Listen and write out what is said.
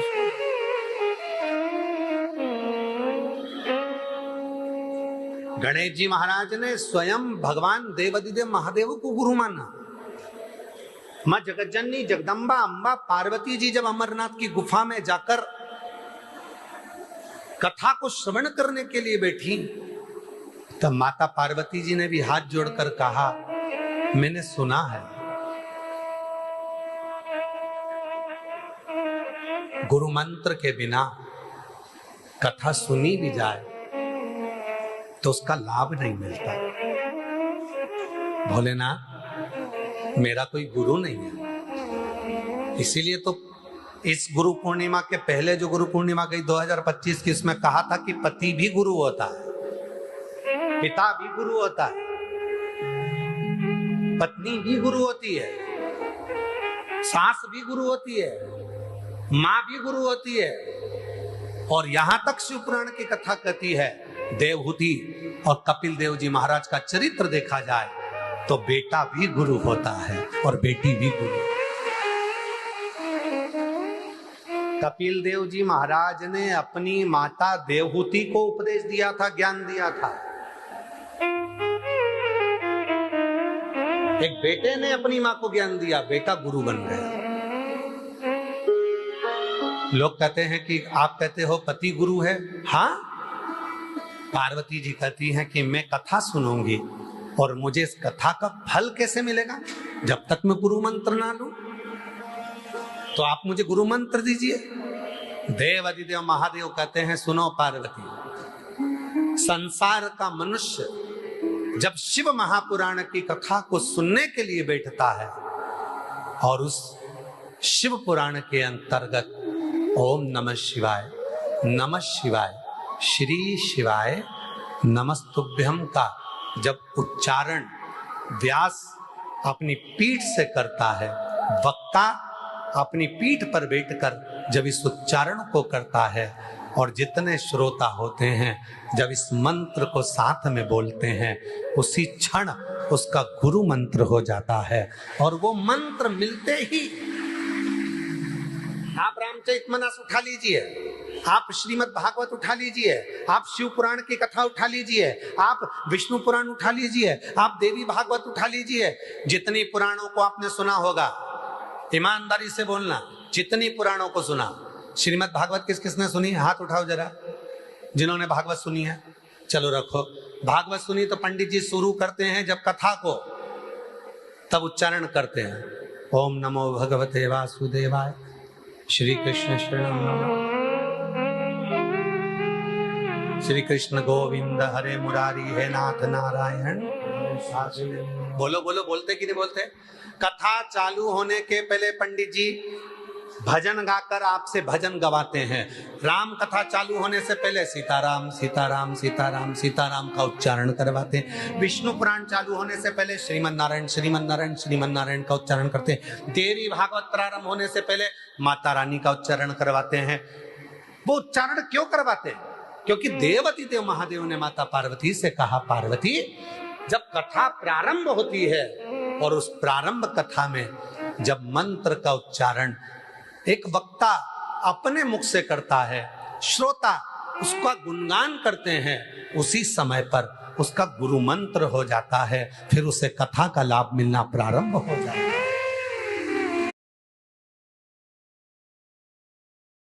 उसको। गणेश जी महाराज ने स्वयं भगवान देवाधिदेव महादेव को गुरु माना। मां जगतजननी जगदम्बा अंबा पार्वती जी जब अमरनाथ की गुफा में जाकर कथा को श्रवण करने के लिए बैठी, तब माता पार्वती जी ने भी हाथ जोड़कर कहा, मैंने सुना है गुरु मंत्र के बिना कथा सुनी भी जाए तो उसका लाभ नहीं मिलता। भोलेनाथ, मेरा कोई गुरु नहीं है, इसीलिए तो इस गुरु पूर्णिमा के पहले जो गुरु पूर्णिमा गई 2025 की, इसमें कहा था कि पति भी गुरु होता है, पिता भी गुरु होता है, पत्नी भी गुरु होती है, सास भी गुरु होती है, मां भी गुरु होती है। और यहां तक शिव पुराण की कथा कहती है, देवहूति और कपिल देव जी महाराज का चरित्र देखा जाए तो बेटा भी गुरु होता है और बेटी भी गुरु। कपिल देव जी महाराज ने अपनी माता देवहूति को उपदेश दिया था, ज्ञान दिया था। एक बेटे ने अपनी मां को ज्ञान दिया, बेटा गुरु बन गया। लोग कहते हैं कि आप कहते हो पति गुरु है। हाँ, पार्वती जी कहती हैं कि मैं कथा सुनूंगी और मुझे इस कथा का फल कैसे मिलेगा जब तक मैं गुरु मंत्र ना लूं। तो आप मुझे गुरु मंत्र दीजिए। देवाधिदेव महादेव कहते हैं, सुनो पार्वती, संसार का मनुष्य जब शिव महापुराण की कथा को सुनने के लिए बैठता है और उस शिव पुराण के अंतर्गत ओम नमः शिवाय, नमः शिवाय, श्री शिवाय नमस्तुभ्यम का जब उच्चारण व्यास अपनी पीठ से करता है, वक्ता अपनी पीठ पर बैठकर जब इस उच्चारण को करता है और जितने श्रोता होते हैं जब इस मंत्र को साथ में बोलते हैं, उसी क्षण उसका गुरु मंत्र हो जाता है। और वो मंत्र मिलते ही आप रामचरितमानस उठा लीजिए, आप श्रीमद् भागवत उठा लीजिए, आप शिव पुराण की कथा उठा लीजिए, आप विष्णु पुराण उठा लीजिए, आप देवी भागवत उठा लीजिए। जितनी पुराणों को आपने सुना होगा, ईमानदारी से बोलना, जितनी पुराणों को सुना, श्रीमद् भागवत किस किसने सुनी? हाथ उठाओ जरा, जिन्होंने भागवत सुनी है। चलो रखो। भागवत सुनी तो पंडित जी शुरू करते हैं जब कथा को, तब उच्चारण करते हैं, ओम नमो भगवते वासुदेवाय, श्री कृष्ण शरणम नमः, श्री कृष्ण गोविंद हरे मुरारी हे नाथ नारायण। बोलो बोलो, बोलते कि नहीं बोलते? कथा चालू होने के पहले पंडित जी भजन गाकर आपसे भजन गवाते हैं। राम कथा चालू होने से पहले सीताराम सीताराम सीताराम सीताराम का उच्चारण करवाते हैं। विष्णु पुराण चालू होने से पहले श्रीमन नारायण श्रीमन नारायण श्रीमन नारायण का उच्चारण करते हैं। देवी भागवत प्रारंभ होने से पहले माता रानी का उच्चारण करवाते हैं। वो उच्चारण क्यों करवाते हैं? क्योंकि देवाधिदेव महादेव ने माता पार्वती से कहा, पार्वती जब कथा प्रारंभ होती है और उस प्रारंभ कथा में जब मंत्र का उच्चारण एक वक्ता अपने मुख से करता है, श्रोता उसका गुणगान करते हैं, उसी समय पर उसका गुरु मंत्र हो जाता है, फिर उसे कथा का लाभ मिलना प्रारंभ हो जाता है।